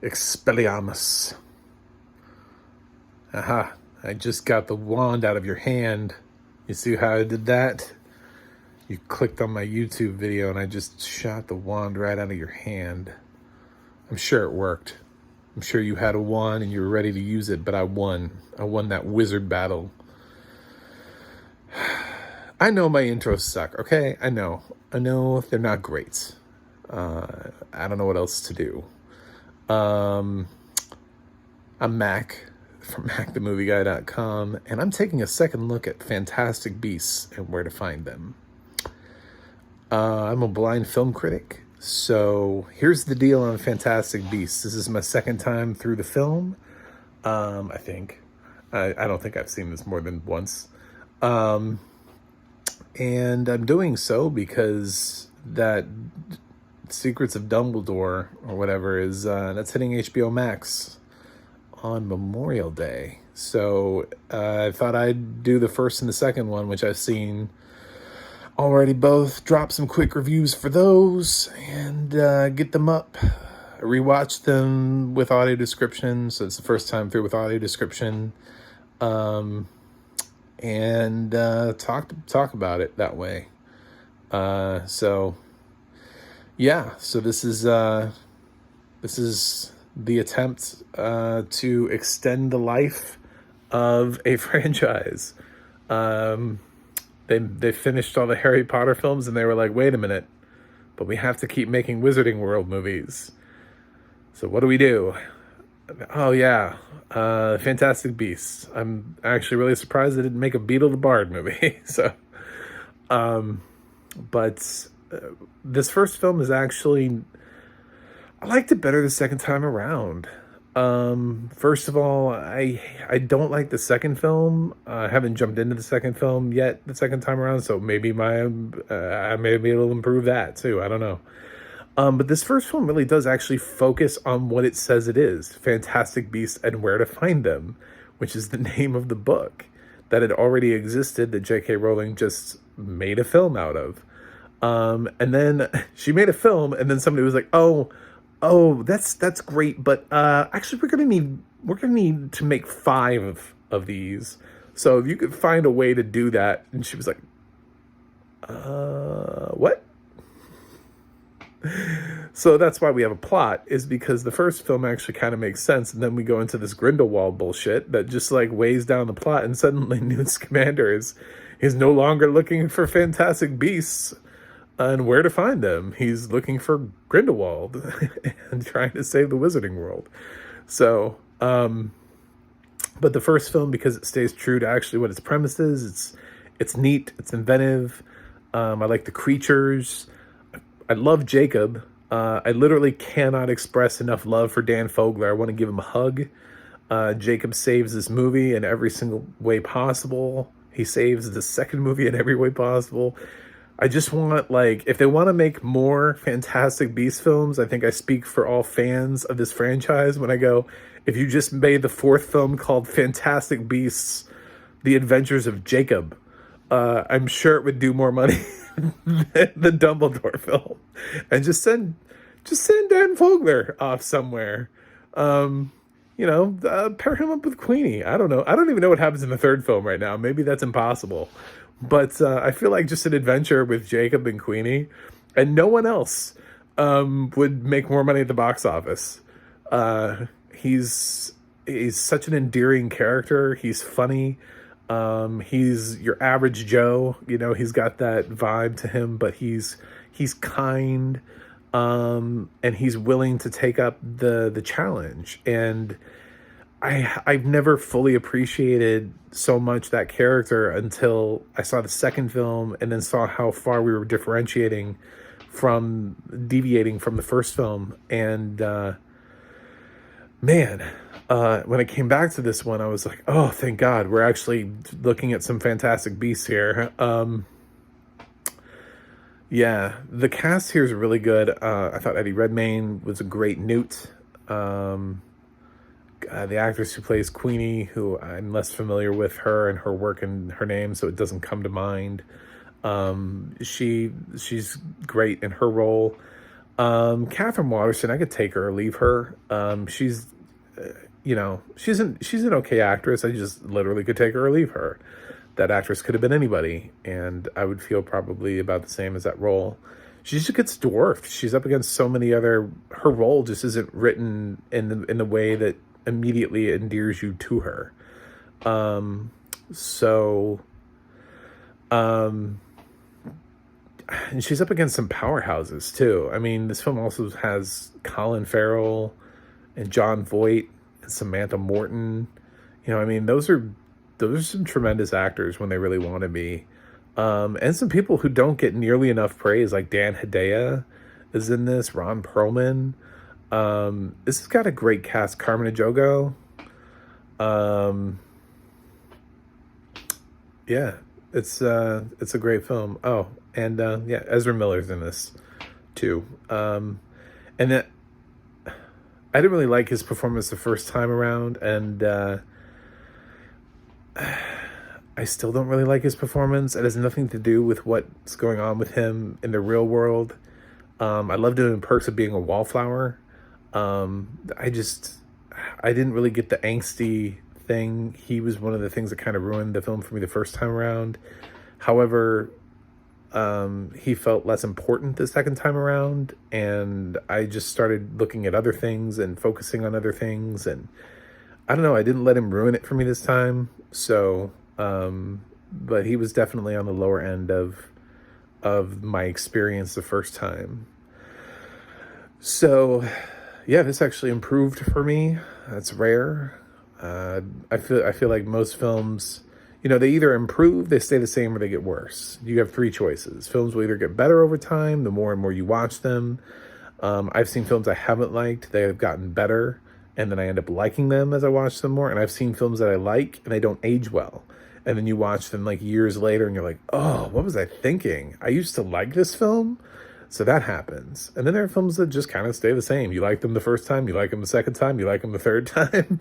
Expelliarmus. Aha, I just got the wand out of your hand. You see how I did that? You clicked on my YouTube video and I just shot the wand right out of your hand. I'm sure it worked. I'm sure you had a wand and you were ready to use it, but I won. I won that wizard battle. I know my intros suck, okay? I know they're not great. I don't know what else to do. I'm Mac from MacTheMovieGuy.com, and I'm taking a second look at fantastic beasts and where to find them. I'm a blind film critic, so here's the deal on Fantastic Beasts. This is my second time through the film, I think. I don't think I've seen this more than once. And I'm doing so because that Secrets of Dumbledore, or whatever, is that's hitting HBO Max on Memorial Day. So I thought I'd do the first and the second one, which I've seen already both. Drop some quick reviews for those and get them up. Rewatch them with audio description, so it's the first time through with audio description. And talk about it that way. So this is the attempt to extend the life of a franchise. They finished all the Harry Potter films and they were like, wait a minute, but we have to keep making Wizarding World movies. So what do we do? Oh yeah, Fantastic Beasts. I'm actually really surprised they didn't make a Beetle the Bard movie. So, but this first film is actually, I liked it better the second time around. First of all, I don't like the second film. I haven't jumped into the second film yet the second time around, so maybe I may be able to improve that too. I don't know. But this first film really does actually focus on what it says it is: Fantastic Beasts and Where to Find Them, which is the name of the book that had already existed that J.K. Rowling just made a film out of. And then she made a film, and then somebody was like, "Oh, that's great, but actually we're gonna need to make 5 of these. So if you could find a way to do that." And she was like, "What?" So that's why we have a plot, is because the first film actually kind of makes sense, and then we go into this Grindelwald bullshit that just like weighs down the plot, and suddenly Newt Scamander is no longer looking for fantastic beasts and where to find them. He's looking for Grindelwald and trying to save the Wizarding World. So, but the first film, because it stays true to actually what its premise is, it's neat, it's inventive. I like the creatures. I love Jacob. I literally cannot express enough love for Dan Fogler. I want to give him a hug. Jacob saves this movie in every single way possible. He saves the second movie in every way possible. I just want, like, if they want to make more Fantastic Beasts films, I think I speak for all fans of this franchise when I go, if you just made the 4th film called Fantastic Beasts: The Adventures of Jacob, I'm sure it would do more money than the Dumbledore film. And just send Dan Fogler off somewhere. Pair him up with Queenie. I don't know. I don't even know what happens in the 3rd film right now. Maybe that's impossible. But I feel like just an adventure with Jacob and Queenie, and no one else would make more money at the box office. He's such an endearing character. He's funny. He's your average Joe. He's got that vibe to him, but he's kind, and he's willing to take up the challenge. And I've never fully appreciated so much that character until I saw the second film, and then saw how far we were deviating from the first film. And when I came back to this one, I was like, oh, thank God, we're actually looking at some Fantastic Beasts here. The cast here is really good. I thought Eddie Redmayne was a great Newt. The actress who plays Queenie, who I'm less familiar with her and her work and her name, so it doesn't come to mind. She's great in her role. Catherine Waterston, I could take her or leave her. She's, she's an okay actress. I just literally could take her or leave her. That actress could have been anybody, and I would feel probably about the same as that role. She just gets dwarfed. She's up against so many other. Her role just isn't written in the way that immediately endears you to her. So, and she's up against some powerhouses too. I mean, this film also has Colin Farrell and Jon Voight and Samantha Morton. I mean, those are some tremendous actors when they really want to be. And some people who don't get nearly enough praise, like Dan Hedaya is in this, Ron Perlman. This has got a great cast. Carmen Ejogo. Yeah, it's a great film. Oh, and yeah, Ezra Miller's in this too. And that I didn't really like his performance the first time around, and I still don't really like his performance. It has nothing to do with what's going on with him in the real world. I loved him in Perks of Being a Wallflower. I didn't really get the angsty thing. He was one of the things that kind of ruined the film for me the first time around. However, he felt less important the second time around, and I just started looking at other things and focusing on other things, and I don't know, I didn't let him ruin it for me this time. So, but he was definitely on the lower end of my experience the first time. So, yeah, this actually improved for me. That's rare. I feel like most films, they either improve, they stay the same, or they get worse. You have three choices. Films will either get better over time, the more and more you watch them. I've seen films I haven't liked, they have gotten better, and then I end up liking them as I watch them more. And I've seen films that I like and they don't age well. And then you watch them like years later and you're like, oh, what was I thinking? I used to like this film. So that happens. And then there are films that just kind of stay the same. You like them the first time, you like them the second time, you like them the third time,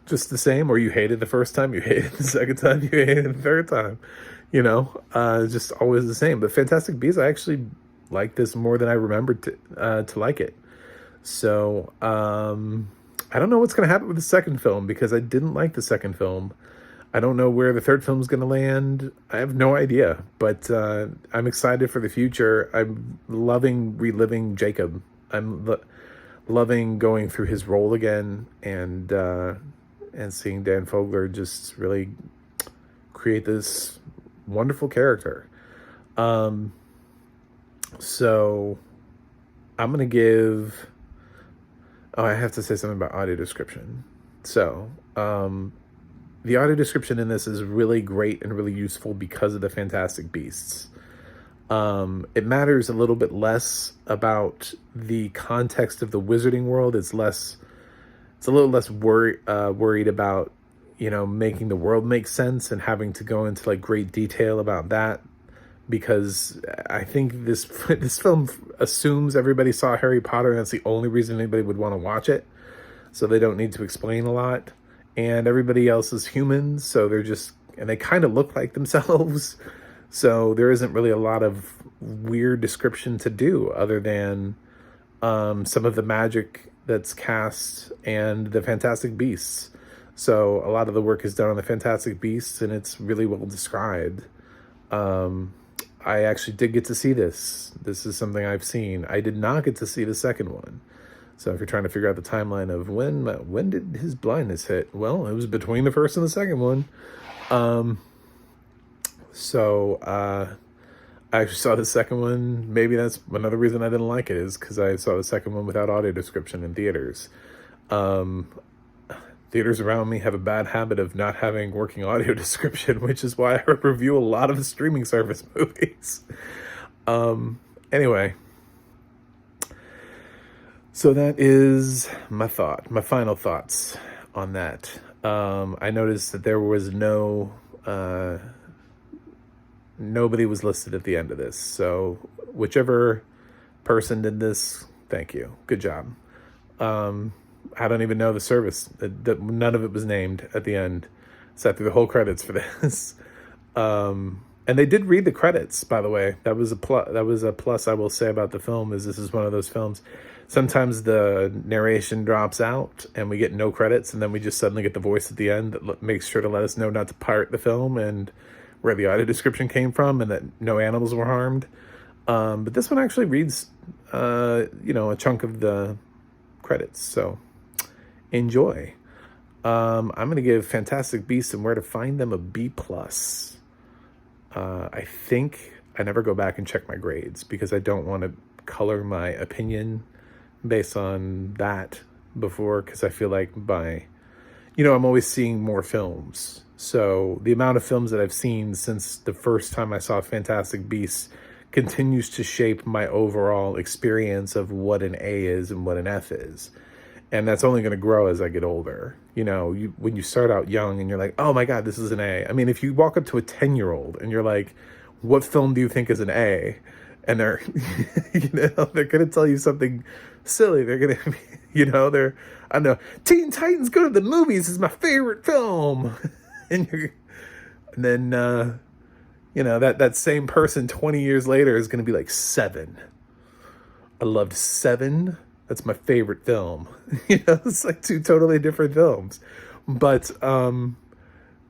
just the same. Or you hate it the first time, you hate it the second time, you hate it the third time, just always the same. But Fantastic Beasts, I actually like this more than I remembered to like it. So, I don't know what's going to happen with the second film, because I didn't like the second film. I don't know where the third film's going to land. I have no idea, but I'm excited for the future. I'm loving reliving Jacob. I'm loving going through his role again, and seeing Dan Fogler just really create this wonderful character. So I'm going to give... Oh, I have to say something about audio description. So, the audio description in this is really great and really useful because of the Fantastic Beasts. It matters a little bit less about the context of the wizarding world. It's a little less worried about, making the world make sense and having to go into like great detail about that. Because I think this film assumes everybody saw Harry Potter, and that's the only reason anybody would want to watch it. So they don't need to explain a lot. And everybody else is humans, so they kind of look like themselves. So there isn't really a lot of weird description to do other than some of the magic that's cast and the Fantastic Beasts. So a lot of the work is done on the Fantastic Beasts, and it's really well described. I actually did get to see this. This is something I've seen. I did not get to see the second one. So if you're trying to figure out the timeline of when did his blindness hit? Well, it was between the first and the second one. So I actually saw the second one. Maybe that's another reason I didn't like it, is because I saw the second one without audio description in theaters. Theaters around me have a bad habit of not having working audio description, which is why I review a lot of the streaming service movies. Anyway, so that is my final thoughts on that. I noticed that there was nobody was listed at the end of this. So whichever person did this, thank you. Good job. I don't even know the service. None of it was named at the end. Sat through the whole credits for this. And they did read the credits, by the way. That was a plus. That was a plus I will say about the film, is this is one of those films. Sometimes the narration drops out and we get no credits, and then we just suddenly get the voice at the end that makes sure to let us know not to pirate the film and where the audio description came from and that no animals were harmed. But this one actually reads, a chunk of the credits. So enjoy. I'm going to give Fantastic Beasts and Where to Find Them a B+. I think I never go back and check my grades because I don't want to color my opinion based on that before, because I feel like I'm always seeing more films. So the amount of films that I've seen since the first time I saw Fantastic Beasts continues to shape my overall experience of what an A is and what an F is. And that's only going to grow as I get older. When you start out young and you're like, oh my God, this is an A. I mean, if you walk up to a 10-year-old and you're like, what film do you think is an A? And they're, they're going to tell you something silly. They're going to, I don't know, Teen Titans Go to the Movies is my favorite film. and then, that same person 20 years later is going to be like, Seven. I loved Seven. That's my favorite film. It's like two totally different films. But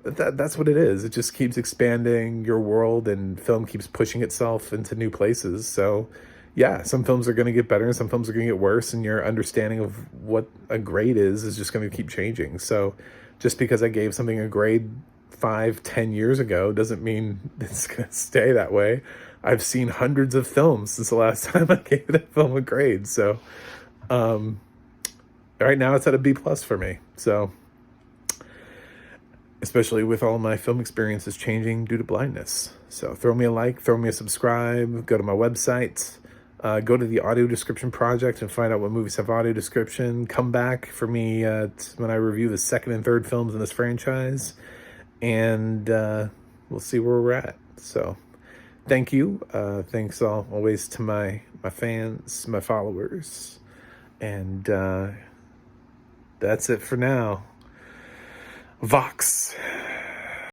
that's what it is. It just keeps expanding your world, and film keeps pushing itself into new places. So, yeah, some films are going to get better and some films are going to get worse, and your understanding of what a grade is just going to keep changing. So just because I gave something a grade 5-10 years ago doesn't mean it's going to stay that way. I've seen hundreds of films since the last time I gave that film a grade. So right now it's at a B+ for me. So, especially with all my film experiences changing due to blindness. So throw me a like, throw me a subscribe, go to my website, go to the audio description project and find out what movies have audio description. Come back for me when I review the second and third films in this franchise, and we'll see where we're at. So thank you. Thanks always to my fans, my followers. And that's it for now. Vox.